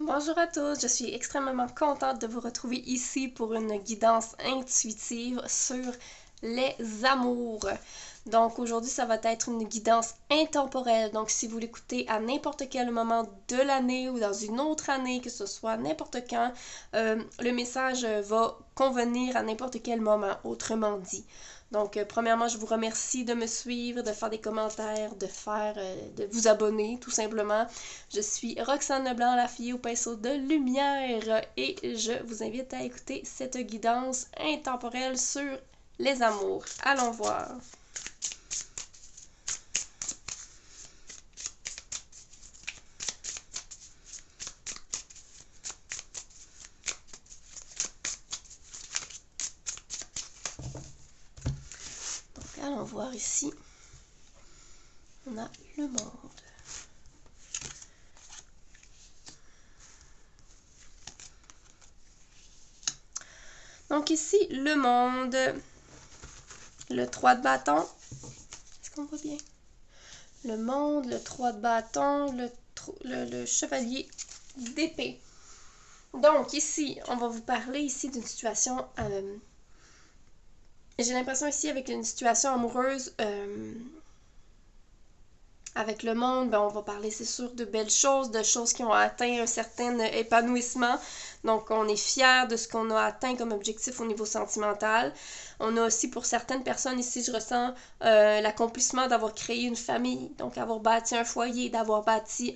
Bonjour à tous, je suis extrêmement contente de vous retrouver ici pour une guidance intuitive sur les amours. Donc aujourd'hui, ça va être une guidance intemporelle. Donc si vous l'écoutez à n'importe quel moment de l'année ou dans une autre année, que ce soit n'importe quand, le message va convenir à n'importe quel moment, autrement dit. Donc, premièrement, je vous remercie de me suivre, de faire des commentaires, de vous abonner, tout simplement. Je suis Roxane Leblanc, la fille au pinceau de lumière, et je vous invite à écouter cette guidance intemporelle sur les amours. Allons voir. Donc, allons voir ici. On a le monde. Donc ici, le monde, le 3 de bâton. Est-ce qu'on voit bien? Le monde, le 3 de bâton, le chevalier d'épée. Donc ici, on va vous parler ici d'une situation... j'ai l'impression ici avec une situation amoureuse... avec le monde, ben on va parler, c'est sûr, de belles choses, de choses qui ont atteint un certain épanouissement. Donc, on est fiers de ce qu'on a atteint comme objectif au niveau sentimental. On a aussi, pour certaines personnes ici, je ressens l'accomplissement d'avoir créé une famille, donc avoir bâti un foyer, d'avoir bâti...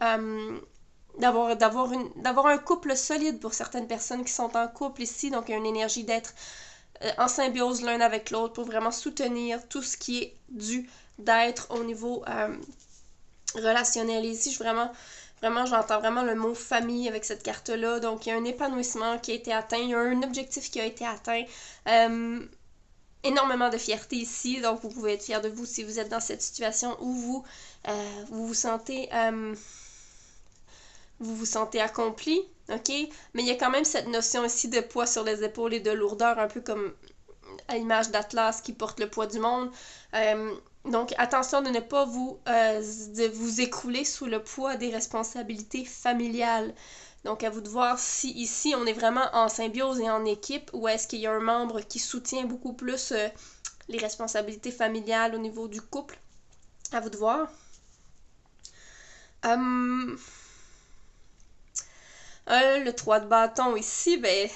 d'avoir un couple solide pour certaines personnes qui sont en couple ici. Donc, il y a une énergie d'être en symbiose l'un avec l'autre pour vraiment soutenir tout ce qui est dû d'être au niveau... relationnel. Ici, j'entends vraiment le mot famille avec cette carte-là. Donc, il y a un épanouissement qui a été atteint, il y a un objectif qui a été atteint. Énormément de fierté ici, donc vous pouvez être fier de vous si vous êtes dans cette situation où vous vous sentez accompli, ok? Mais il y a quand même cette notion ici de poids sur les épaules et de lourdeur, un peu comme à l'image d'Atlas qui porte le poids du monde. Donc, attention de ne pas de vous écrouler sous le poids des responsabilités familiales. Donc, à vous de voir si ici, on est vraiment en symbiose et en équipe ou est-ce qu'il y a un membre qui soutient beaucoup plus les responsabilités familiales au niveau du couple. À vous de voir. Le 3 de bâton ici, ben,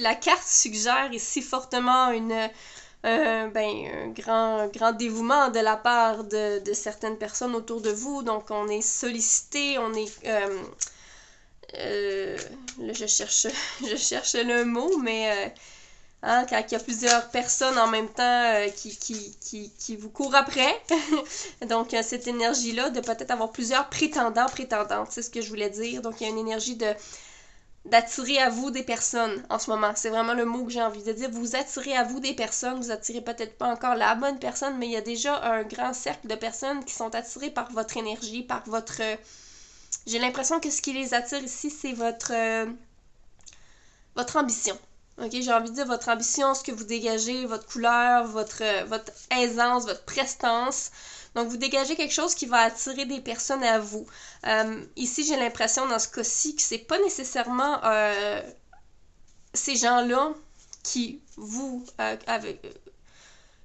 la carte suggère ici fortement un grand dévouement de la part de certaines personnes autour de vous. Donc, on est sollicité, on est... là, je cherche le mot, mais quand il y a plusieurs personnes en même temps qui vous courent après. Donc, cette énergie-là de peut-être avoir plusieurs prétendants, prétendantes, c'est ce que je voulais dire. Donc, il y a une énergie d'attirer à vous des personnes en ce moment. C'est vraiment le mot que j'ai envie de dire. Vous attirez à vous des personnes. Vous attirez peut-être pas encore la bonne personne, mais il y a déjà un grand cercle de personnes qui sont attirées par votre énergie, par votre... J'ai l'impression que ce qui les attire ici, c'est votre ambition. Ok, j'ai envie de dire votre ambition, ce que vous dégagez, votre couleur, votre aisance, votre prestance. Donc, vous dégagez quelque chose qui va attirer des personnes à vous. Ici, j'ai l'impression, dans ce cas-ci, que c'est pas nécessairement ces gens-là qui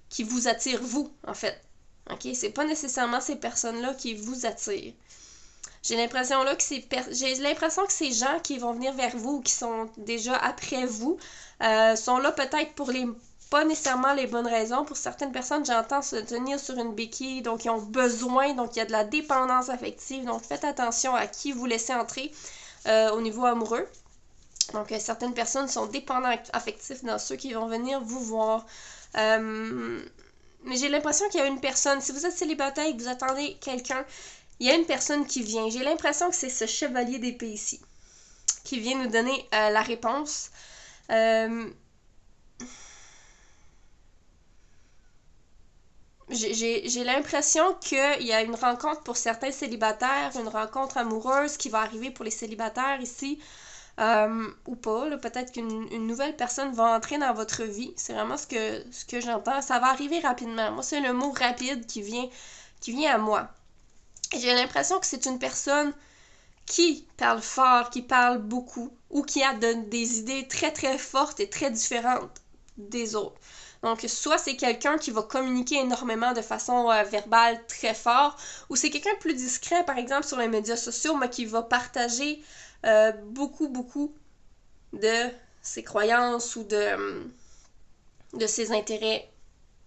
qui vous attirent, vous, en fait. OK? C'est pas nécessairement ces personnes-là qui vous attirent. J'ai l'impression que ces gens qui vont venir vers vous ou qui sont déjà après vous sont là peut-être pour les pas nécessairement les bonnes raisons. Pour certaines personnes, j'entends se tenir sur une béquille, donc ils ont besoin, donc il y a de la dépendance affective. Donc faites attention à qui vous laissez entrer au niveau amoureux. Donc certaines personnes sont dépendantes affectifs dans ceux qui vont venir vous voir. Mais j'ai l'impression qu'il y a une personne, si vous êtes célibataire et que vous attendez quelqu'un, il y a une personne qui vient. J'ai l'impression que c'est ce chevalier d'épée ici qui vient nous donner la réponse. J'ai l'impression qu'il y a une rencontre pour certains célibataires, une rencontre amoureuse qui va arriver pour les célibataires ici, ou pas. Peut-être qu'une nouvelle personne va entrer dans votre vie. C'est vraiment ce que j'entends. Ça va arriver rapidement. Moi, c'est le mot rapide qui vient à moi. J'ai l'impression que c'est une personne qui parle fort, qui parle beaucoup, ou qui a des idées très très fortes et très différentes des autres. Donc, soit c'est quelqu'un qui va communiquer énormément de façon verbale très fort, ou c'est quelqu'un de plus discret, par exemple sur les médias sociaux, mais qui va partager beaucoup de ses croyances ou de ses intérêts.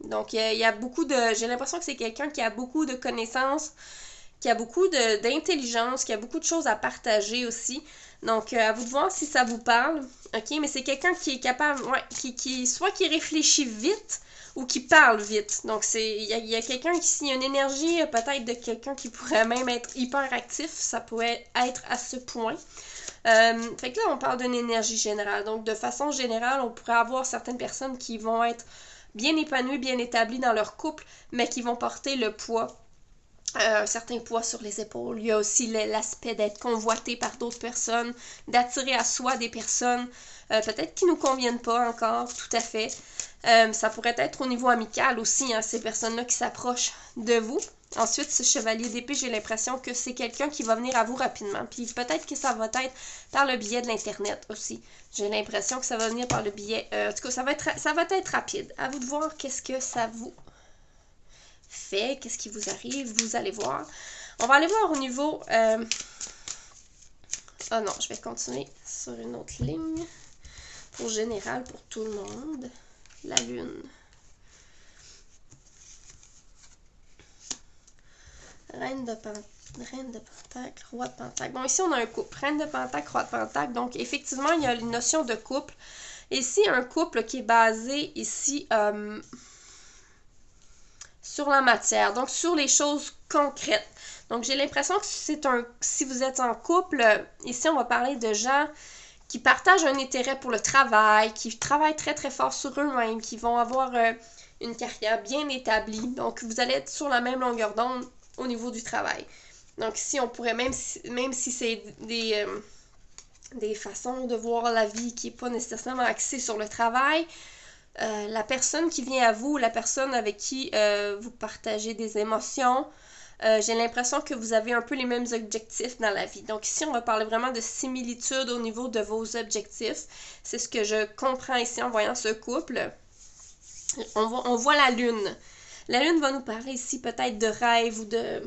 Donc, il y a beaucoup de... J'ai l'impression que c'est quelqu'un qui a beaucoup de connaissances, qui a beaucoup d'intelligence, qui a beaucoup de choses à partager aussi. Donc, à vous de voir si ça vous parle. OK? Mais c'est quelqu'un qui est capable, ouais, soit qui réfléchit vite ou qui parle vite. Donc, il y a quelqu'un qui, il y a une énergie peut-être de quelqu'un qui pourrait même être hyper actif. Ça pourrait être à ce point. Fait que là, on parle d'une énergie générale. Donc, de façon générale, on pourrait avoir certaines personnes qui vont être bien épanouies, bien établies dans leur couple, mais qui vont porter le poids. Un certain poids sur les épaules. Il y a aussi l'aspect d'être convoité par d'autres personnes, d'attirer à soi des personnes peut-être qui ne nous conviennent pas encore, tout à fait. Ça pourrait être au niveau amical aussi, hein, ces personnes-là qui s'approchent de vous. Ensuite, ce chevalier d'épée, j'ai l'impression que c'est quelqu'un qui va venir à vous rapidement. Puis peut-être que ça va être par le biais de l'Internet aussi. J'ai l'impression que ça va venir par le biais... en tout cas, ça va être rapide. À vous de voir qu'est-ce que ça vous fait, qu'est-ce qui vous arrive, vous allez voir. On va aller voir au niveau... Ah non, je vais continuer sur une autre ligne. Pour général, pour tout le monde. La lune. Reine de Pentacle, Roi de Pentacle. Bon, ici, on a un couple. Reine de Pentacle, Roi de Pentacle. Donc, effectivement, il y a une notion de couple. Ici, un couple qui est basé ici... sur la matière, donc sur les choses concrètes. Donc, j'ai l'impression que si vous êtes en couple, ici, on va parler de gens qui partagent un intérêt pour le travail, qui travaillent très, très fort sur eux-mêmes, qui vont avoir une carrière bien établie. Donc, vous allez être sur la même longueur d'onde au niveau du travail. Donc, ici, on pourrait, même si c'est des façons de voir la vie qui n'est pas nécessairement axée sur le travail, la personne qui vient à vous, la personne avec qui vous partagez des émotions, j'ai l'impression que vous avez un peu les mêmes objectifs dans la vie. Donc ici, on va parler vraiment de similitude au niveau de vos objectifs. C'est ce que je comprends ici en voyant ce couple. On voit la lune. La lune va nous parler ici peut-être de rêve ou de...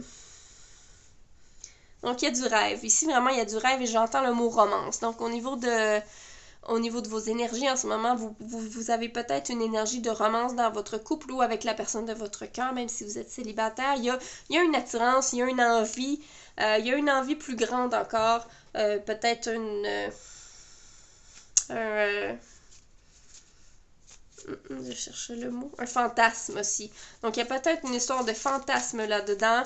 Donc il y a du rêve. Ici, vraiment, il y a du rêve et j'entends le mot romance. Donc au niveau de vos énergies en ce moment, vous avez peut-être une énergie de romance dans votre couple ou avec la personne de votre cœur, même si vous êtes célibataire. Il y a une attirance, il y a une envie, il y a une envie plus grande encore, peut-être je cherche le mot, un fantasme aussi. Donc, il y a peut-être une histoire de fantasme là-dedans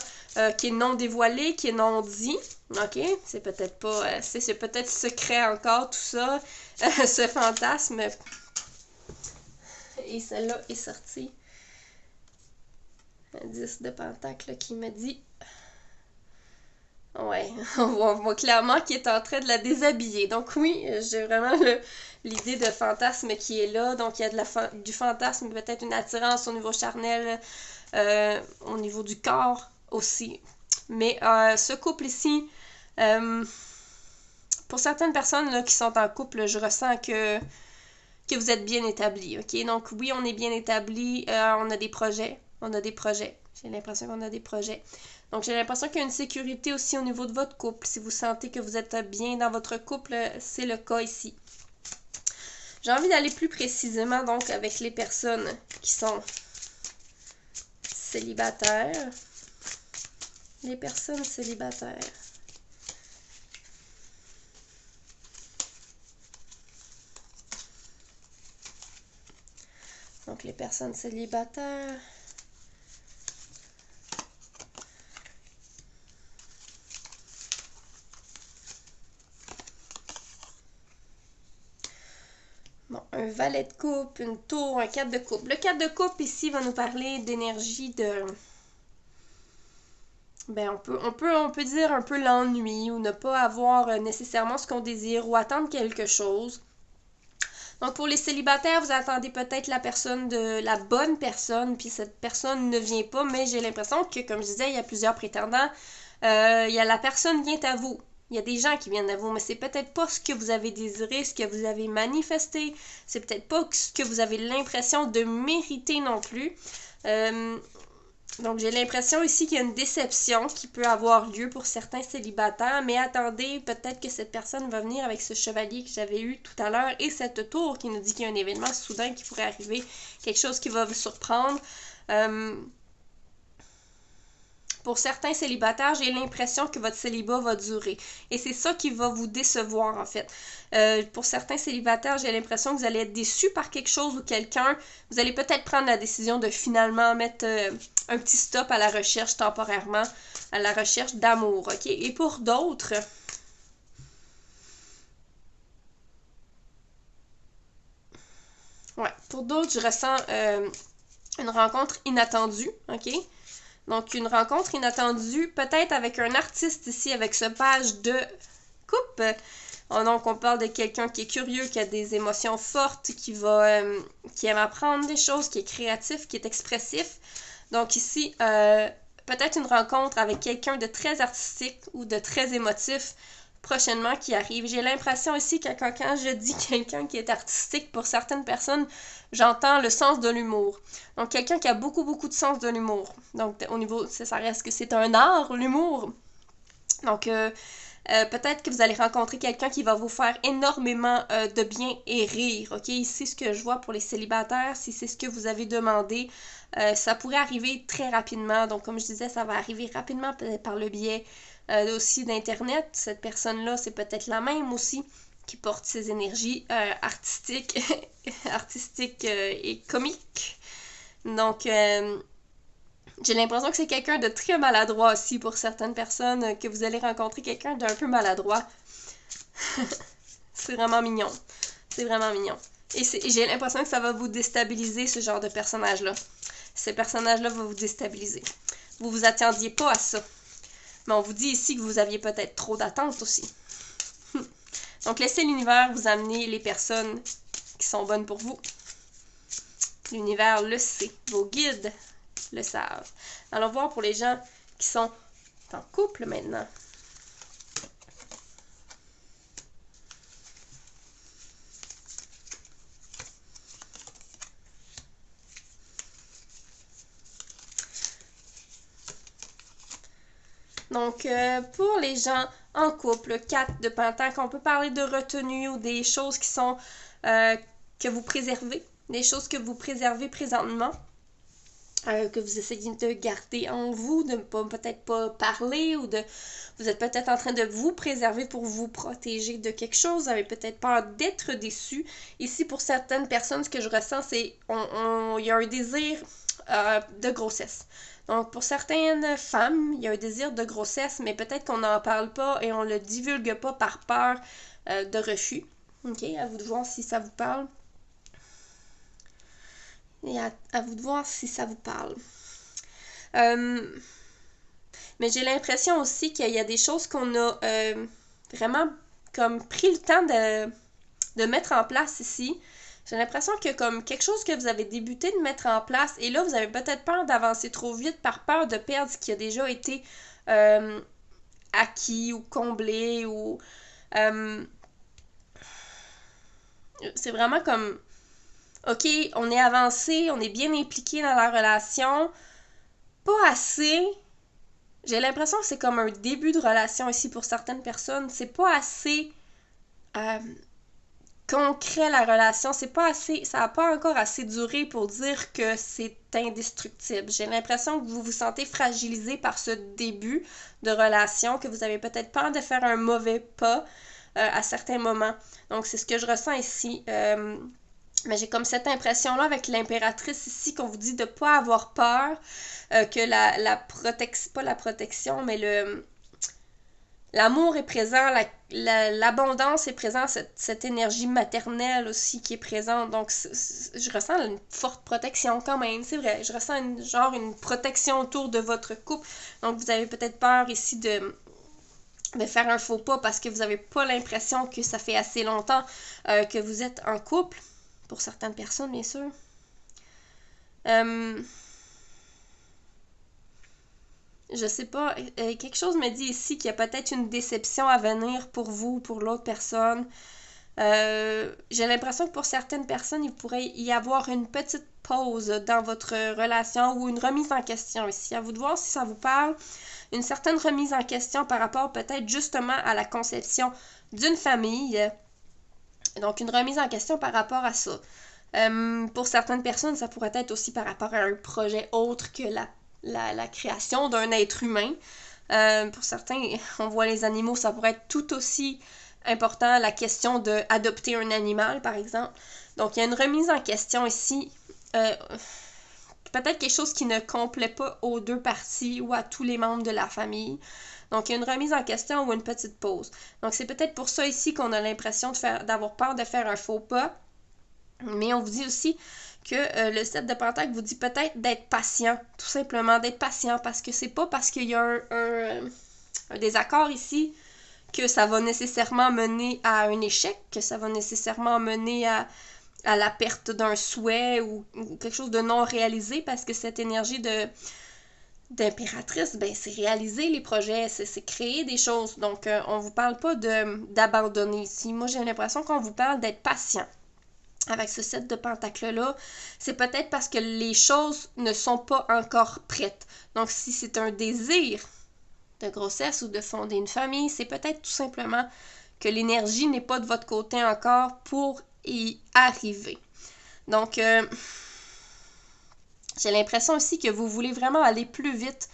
qui est non dévoilé, qui est non dit. OK? C'est peut-être pas... c'est peut-être secret encore, tout ça. Ce fantasme. Et celle-là est sortie. Un 10 de pentacle qui me dit... Ouais, on voit clairement qu'il est en train de la déshabiller. Donc oui, j'ai vraiment l'idée de fantasme qui est là. Donc il y a du fantasme, peut-être une attirance au niveau charnel, au niveau du corps aussi. Mais ce couple ici, pour certaines personnes là, qui sont en couple, je ressens que vous êtes bien établis. OK? Donc oui, on est bien établis, on a des projets. J'ai l'impression qu'on a des projets. Donc, j'ai l'impression qu'il y a une sécurité aussi au niveau de votre couple. Si vous sentez que vous êtes bien dans votre couple, c'est le cas ici. J'ai envie d'aller plus précisément, donc, avec les personnes qui sont célibataires. Les personnes célibataires. Donc, les personnes célibataires... Bon, un valet de coupe, une tour, un 4 de coupe. Le 4 de coupe ici va nous parler d'énergie de... Ben, on peut dire un peu l'ennui ou ne pas avoir nécessairement ce qu'on désire ou attendre quelque chose. Donc, pour les célibataires, vous attendez peut-être la bonne personne, puis cette personne ne vient pas, mais j'ai l'impression que, comme je disais, il y a plusieurs prétendants. La personne vient à vous. Il y a des gens qui viennent à vous, mais c'est peut-être pas ce que vous avez désiré, ce que vous avez manifesté. C'est peut-être pas ce que vous avez l'impression de mériter non plus. Donc, j'ai l'impression ici qu'il y a une déception qui peut avoir lieu pour certains célibataires, mais attendez, peut-être que cette personne va venir avec ce chevalier que j'avais eu tout à l'heure et cette tour qui nous dit qu'il y a un événement soudain qui pourrait arriver, quelque chose qui va vous surprendre. Pour certains célibataires, j'ai l'impression que votre célibat va durer. Et c'est ça qui va vous décevoir, en fait. Pour certains célibataires, j'ai l'impression que vous allez être déçus par quelque chose ou quelqu'un. Vous allez peut-être prendre la décision de finalement mettre un petit stop à la recherche temporairement, à la recherche d'amour, ok? Et pour d'autres... Ouais, pour d'autres, je ressens une rencontre inattendue, ok? Donc, une rencontre inattendue, peut-être avec un artiste ici, avec ce page de coupe. Donc, on parle de quelqu'un qui est curieux, qui a des émotions fortes, qui aime apprendre des choses, qui est créatif, qui est expressif. Donc, ici, peut-être une rencontre avec quelqu'un de très artistique ou de très émotif prochainement qui arrive. J'ai l'impression ici que quand je dis quelqu'un qui est artistique, pour certaines personnes, j'entends le sens de l'humour. Donc, quelqu'un qui a beaucoup, beaucoup de sens de l'humour. Donc, au niveau, ça reste que c'est un art, l'humour. Donc, peut-être que vous allez rencontrer quelqu'un qui va vous faire énormément de bien et rire. OK? Ici, ce que je vois pour les célibataires, si c'est ce que vous avez demandé, ça pourrait arriver très rapidement. Donc, comme je disais, ça va arriver rapidement peut-être par le biais aussi d'Internet. Cette personne-là, c'est peut-être la même aussi qui porte ses énergies artistiques, et comiques. Donc, j'ai l'impression que c'est quelqu'un de très maladroit aussi pour certaines personnes, que vous allez rencontrer quelqu'un d'un peu maladroit. C'est vraiment mignon. C'est vraiment mignon. Et j'ai l'impression que ça va vous déstabiliser, ce genre de personnage-là. Ce personnage-là va vous déstabiliser. Vous vous attendiez pas à ça. Mais on vous dit ici que vous aviez peut-être trop d'attentes aussi. Donc, laissez l'univers vous amener les personnes qui sont bonnes pour vous. L'univers le sait. Vos guides le savent. Allons voir pour les gens qui sont en couple maintenant. Donc, pour les gens en couple, 4 de Pentacle, on peut parler de retenue ou des choses qui sont que vous préservez, des choses que vous préservez présentement, que vous essayez de garder en vous, de peut-être pas parler ou vous êtes peut-être en train de vous préserver pour vous protéger de quelque chose, vous avez peut-être peur d'être déçu. Ici, pour certaines personnes, ce que je ressens, c'est il y a un désir de grossesse. Donc, pour certaines femmes, il y a un désir de grossesse, mais peut-être qu'on n'en parle pas et on le divulgue pas par peur de refus. OK? À vous de voir si ça vous parle. Et à vous de voir si ça vous parle. Mais j'ai l'impression aussi qu'il y a des choses qu'on a vraiment comme pris le temps de mettre en place ici. J'ai l'impression que comme quelque chose que vous avez débuté de mettre en place, et là, vous avez peut-être peur d'avancer trop vite par peur de perdre ce qui a déjà été acquis ou comblé, ou... c'est vraiment comme... OK, on est avancé, on est bien impliqué dans la relation, pas assez... J'ai l'impression que c'est comme un début de relation ici pour certaines personnes. C'est pas assez... concret la relation, c'est pas assez, ça n'a pas encore assez duré pour dire que c'est indestructible. J'ai l'impression que vous vous sentez fragilisé par ce début de relation, que vous avez peut-être peur de faire un mauvais pas à certains moments. Donc c'est ce que je ressens ici. Mais j'ai comme cette impression-là avec l'impératrice ici qu'on vous dit de ne pas avoir peur, que pas la protection, mais l'amour est présent, l'abondance est présente, cette énergie maternelle aussi qui est présente. Donc, je ressens une forte protection quand même, c'est vrai. Je ressens une protection autour de votre couple. Donc, vous avez peut-être peur ici de faire un faux pas parce que vous n'avez pas l'impression que ça fait assez longtemps que vous êtes en couple. Pour certaines personnes, bien sûr. je sais pas, quelque chose me dit ici qu'il y a peut-être une déception à venir pour vous, pour l'autre personne. J'ai l'impression que pour certaines personnes, il pourrait y avoir une petite pause dans votre relation ou une remise en question ici. À vous de voir si ça vous parle. Une certaine remise en question par rapport peut-être justement à la conception d'une famille. Donc une remise en question par rapport à ça. Pour certaines personnes, ça pourrait être aussi par rapport à un projet autre que la création d'un être humain. Pour certains, on voit les animaux, ça pourrait être tout aussi important, la question d'adopter un animal, par exemple. Donc, il y a une remise en question ici. Peut-être quelque chose qui ne complaît pas aux deux parties ou à tous les membres de la famille. Donc, il y a une remise en question ou une petite pause. Donc, c'est peut-être pour ça ici qu'on a l'impression d'avoir peur de faire un faux pas. Mais on vous dit aussi que le 7 de Pentacle vous dit peut-être d'être patient, tout simplement d'être patient, parce que c'est pas parce qu'il y a un désaccord ici que ça va nécessairement mener à un échec, que ça va nécessairement mener à la perte d'un souhait ou quelque chose de non réalisé, parce que cette énergie d'impératrice, ben c'est réaliser les projets, c'est créer des choses. Donc, on vous parle pas d'abandonner ici. Moi, j'ai l'impression qu'on vous parle d'être patient. Avec ce 7 de pentacles-là, c'est peut-être parce que les choses ne sont pas encore prêtes. Donc, si c'est un désir de grossesse ou de fonder une famille, c'est peut-être tout simplement que l'énergie n'est pas de votre côté encore pour y arriver. Donc, j'ai l'impression aussi que vous voulez vraiment aller plus vite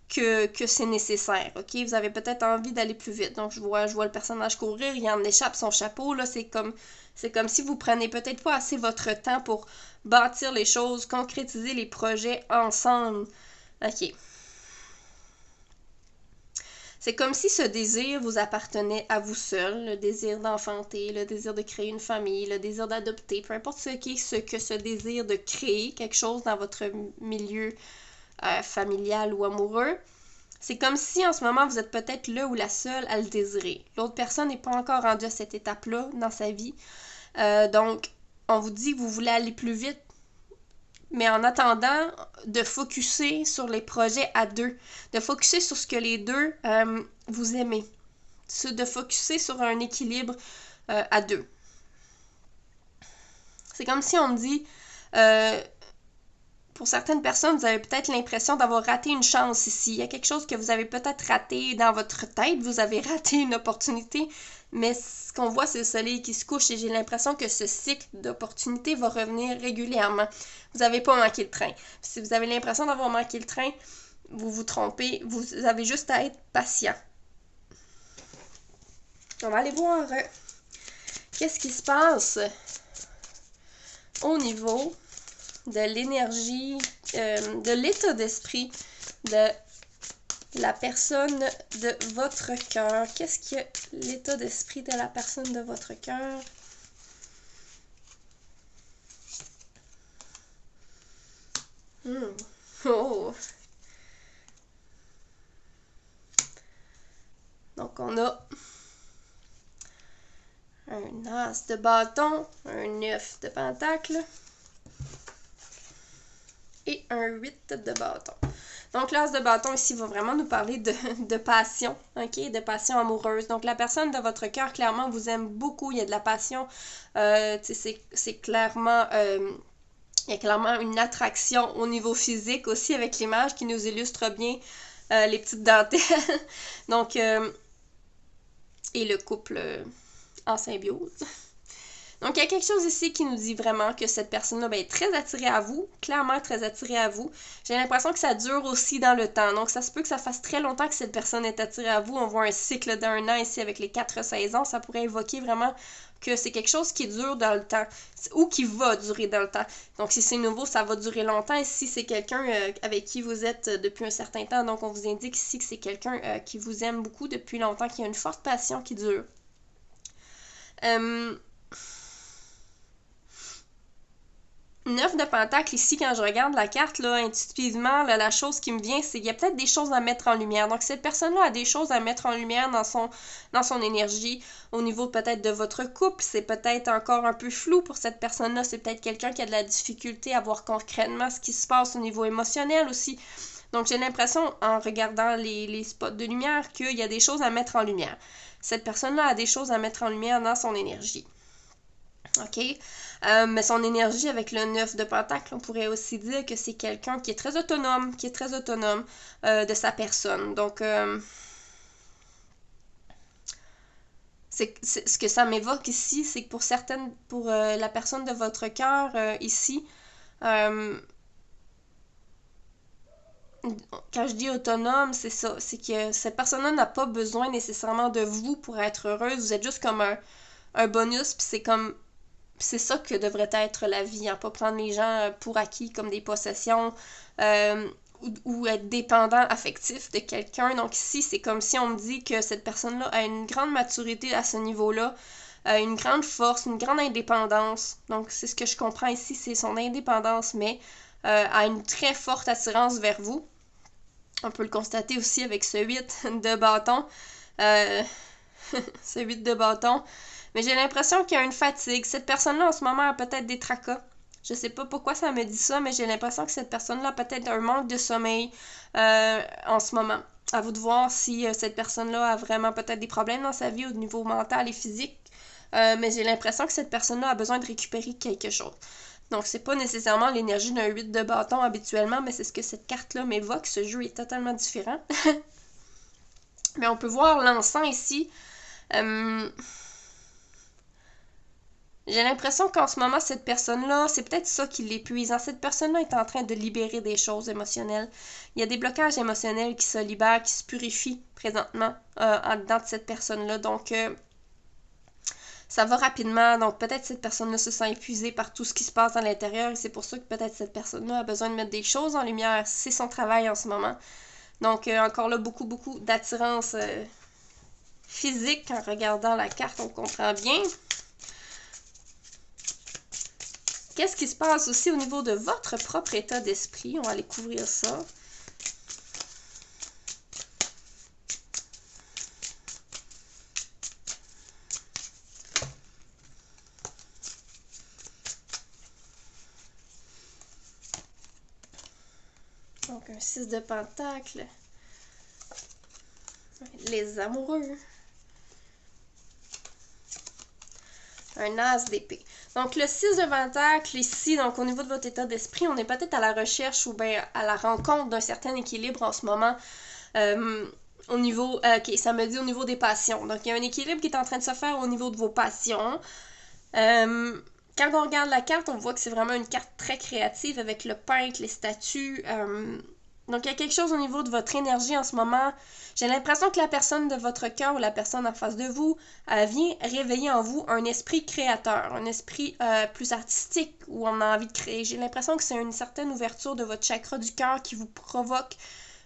que c'est nécessaire, ok? Vous avez peut-être envie d'aller plus vite. Donc, je vois le personnage courir, il en échappe son chapeau, là, c'est comme si vous prenez peut-être pas assez votre temps pour bâtir les choses, concrétiser les projets ensemble. Ok. C'est comme si ce désir vous appartenait à vous seul, le désir d'enfanter, le désir de créer une famille, le désir d'adopter, peu importe ce que ce désir de créer quelque chose dans votre milieu familial ou amoureux. C'est comme si en ce moment vous êtes peut-être le ou la seule à le désirer. L'autre personne n'est pas encore rendue à cette étape-là dans sa vie. Donc, on vous dit que vous voulez aller plus vite, mais en attendant, de focusser sur les projets à deux, de focusser sur ce que les deux vous aimez, de focusser sur un équilibre à deux. C'est comme si on me dit, pour certaines personnes, vous avez peut-être l'impression d'avoir raté une chance ici. Il y a quelque chose que vous avez peut-être raté dans votre tête, vous avez raté une opportunité, mais ce qu'on voit, c'est le soleil qui se couche et j'ai l'impression que ce cycle d'opportunités va revenir régulièrement. Vous n'avez pas manqué le train. Si vous avez l'impression d'avoir manqué le train, vous vous trompez. Vous avez juste à être patient. On va aller voir qu'est-ce qui se passe au niveau de l'énergie, de l'état d'esprit de la personne de votre cœur. Qu'est-ce que l'état d'esprit de la personne de votre cœur? Oh! Donc, on a un as de bâton, un 9 de pentacle et un 8 de bâton. Donc, l'as de bâton ici va vraiment nous parler de passion, ok? De passion amoureuse. Donc, la personne de votre cœur, clairement, vous aime beaucoup. Il y a de la passion. C'est clairement... il y a clairement une attraction au niveau physique aussi avec l'image qui nous illustre bien les petites dentelles. Donc, et le couple en symbiose. Donc, il y a quelque chose ici qui nous dit vraiment que cette personne-là est très attirée à vous, clairement très attirée à vous. J'ai l'impression que ça dure aussi dans le temps. Donc, ça se peut que ça fasse très longtemps que cette personne est attirée à vous. On voit un cycle d'1 an ici avec les 4 saisons. Ça pourrait évoquer vraiment que c'est quelque chose qui dure dans le temps ou qui va durer dans le temps. Donc, si c'est nouveau, ça va durer longtemps. Et si c'est quelqu'un avec qui vous êtes depuis un certain temps, donc on vous indique ici que c'est quelqu'un qui vous aime beaucoup depuis longtemps, qui a une forte passion qui dure. 9 de pentacle ici, quand je regarde la carte, là, intuitivement, là, la chose qui me vient, c'est qu'il y a peut-être des choses à mettre en lumière. Donc, cette personne-là a des choses à mettre en lumière dans son énergie. Au niveau peut-être de votre couple, c'est peut-être encore un peu flou pour cette personne-là. C'est peut-être quelqu'un qui a de la difficulté à voir concrètement ce qui se passe au niveau émotionnel aussi. Donc, j'ai l'impression, en regardant les spots de lumière, qu'il y a des choses à mettre en lumière. Cette personne-là a des choses à mettre en lumière dans son énergie. OK? Mais son énergie avec le 9 de Pentacle, on pourrait aussi dire que c'est quelqu'un qui est très autonome, de sa personne. Donc, ce que ça m'évoque ici, c'est que pour la personne de votre cœur ici, quand je dis autonome, c'est ça, c'est que cette personne-là n'a pas besoin nécessairement de vous pour être heureuse, vous êtes juste comme un bonus, puis c'est ça que devrait être la vie, hein, pas prendre les gens pour acquis comme des possessions, ou être dépendant affectif de quelqu'un. Donc ici, c'est comme si on me dit que cette personne-là a une grande maturité à ce niveau-là, une grande force, une grande indépendance. Donc c'est ce que je comprends ici, c'est son indépendance, mais a une très forte attirance vers vous. On peut le constater aussi avec ce 8 de bâton. Ce 8 de bâton. Mais j'ai l'impression qu'il y a une fatigue. Cette personne-là, en ce moment, a peut-être des tracas. Je sais pas pourquoi ça me dit ça, mais j'ai l'impression que cette personne-là a peut-être un manque de sommeil en ce moment. À vous de voir si cette personne-là a vraiment peut-être des problèmes dans sa vie au niveau mental et physique. Mais j'ai l'impression que cette personne-là a besoin de récupérer quelque chose. Donc, c'est pas nécessairement l'énergie d'un 8 de bâton habituellement, mais c'est ce que cette carte-là m'évoque. Ce jeu est totalement différent. Mais on peut voir l'encens ici. J'ai l'impression qu'en ce moment, cette personne-là, c'est peut-être ça qui l'épuise. Cette personne-là est en train de libérer des choses émotionnelles. Il y a des blocages émotionnels qui se libèrent, qui se purifient présentement en dedans de cette personne-là. Donc, ça va rapidement. Donc, peut-être cette personne-là se sent épuisée par tout ce qui se passe à l'intérieur. Et c'est pour ça que peut-être cette personne-là a besoin de mettre des choses en lumière. C'est son travail en ce moment. Donc, encore là, beaucoup d'attirance physique en regardant la carte. On comprend bien. Qu'est-ce qui se passe aussi au niveau de votre propre état d'esprit? On va aller couvrir ça. Donc, un 6 de pentacle. Les amoureux. Un as d'épée. Donc, le 6 de pentacle, ici, donc au niveau de votre état d'esprit, on est peut-être à la recherche ou bien à la rencontre d'un certain équilibre en ce moment. Au niveau, ok, ça me dit au niveau des passions. Donc, il y a un équilibre qui est en train de se faire au niveau de vos passions. Quand on regarde la carte, on voit que c'est vraiment une carte très créative avec le peintre, les statues. Donc, il y a quelque chose au niveau de votre énergie en ce moment. J'ai l'impression que la personne de votre cœur ou la personne en face de vous vient réveiller en vous un esprit créateur, un esprit plus artistique où on a envie de créer. J'ai l'impression que c'est une certaine ouverture de votre chakra du cœur qui vous provoque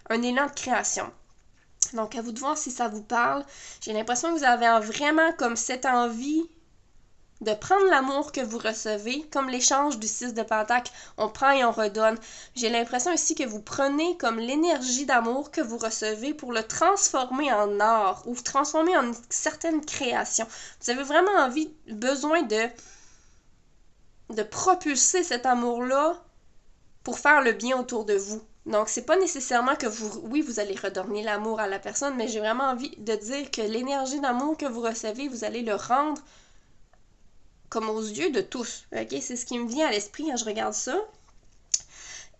un élan de création. Donc, à vous de voir si ça vous parle. J'ai l'impression que vous avez vraiment comme cette envie de prendre l'amour que vous recevez, comme l'échange du 6 de pentacle, on prend et on redonne. J'ai l'impression ici que vous prenez comme l'énergie d'amour que vous recevez pour le transformer en art ou transformer en une certaine création. Vous avez vraiment besoin de propulser cet amour-là pour faire le bien autour de vous. Donc, c'est pas nécessairement que vous allez redonner l'amour à la personne, mais j'ai vraiment envie de dire que l'énergie d'amour que vous recevez, vous allez le rendre comme aux yeux de tous. Ok, c'est ce qui me vient à l'esprit quand je regarde ça.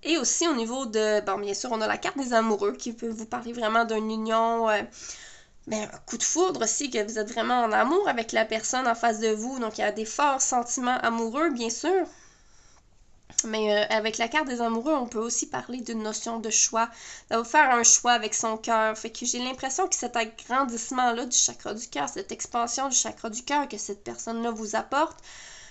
Et aussi au niveau de, bon, bien sûr, on a la carte des amoureux qui peut vous parler vraiment d'une union, un coup de foudre aussi, que vous êtes vraiment en amour avec la personne en face de vous. Donc, il y a des forts sentiments amoureux, bien sûr. Mais avec la carte des amoureux, on peut aussi parler d'une notion de choix. Ça va faire un choix avec son cœur. Fait que j'ai l'impression que cet agrandissement-là du chakra du cœur, cette expansion du chakra du cœur que cette personne-là vous apporte,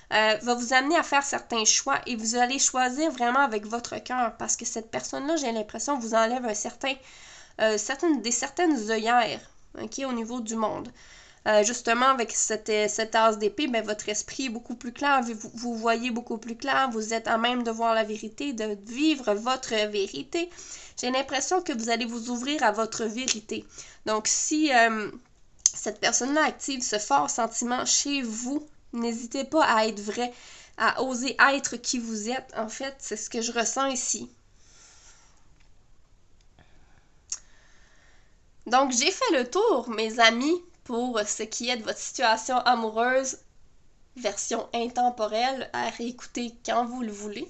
va vous amener à faire certains choix et vous allez choisir vraiment avec votre cœur parce que cette personne-là, j'ai l'impression, vous enlève certaines œillères, okay, au niveau du monde. Justement, avec cette as d'épée, votre esprit est beaucoup plus clair, vous voyez beaucoup plus clair, vous êtes à même de voir la vérité, de vivre votre vérité. J'ai l'impression que vous allez vous ouvrir à votre vérité. Donc, si cette personne-là active ce fort sentiment chez vous, n'hésitez pas à être vrai, à oser être qui vous êtes. En fait, c'est ce que je ressens ici. Donc, j'ai fait le tour, mes amis, pour ce qui est de votre situation amoureuse, version intemporelle, à réécouter quand vous le voulez.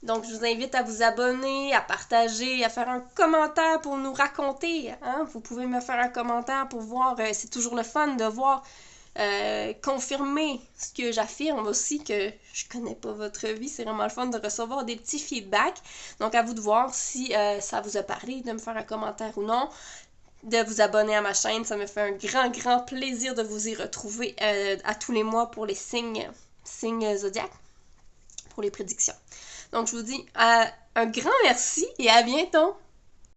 Donc, je vous invite à vous abonner, à partager, à faire un commentaire pour nous raconter. Hein? Vous pouvez me faire un commentaire pour voir, c'est toujours le fun de voir, confirmer ce que j'affirme aussi, que je connais pas votre vie. C'est vraiment le fun de recevoir des petits feedbacks. Donc, à vous de voir si ça vous a parlé, de me faire un commentaire ou non. De vous abonner à ma chaîne, ça me fait un grand plaisir de vous y retrouver à tous les mois pour les signes zodiaques, pour les prédictions. Donc, je vous dis un grand merci et à bientôt!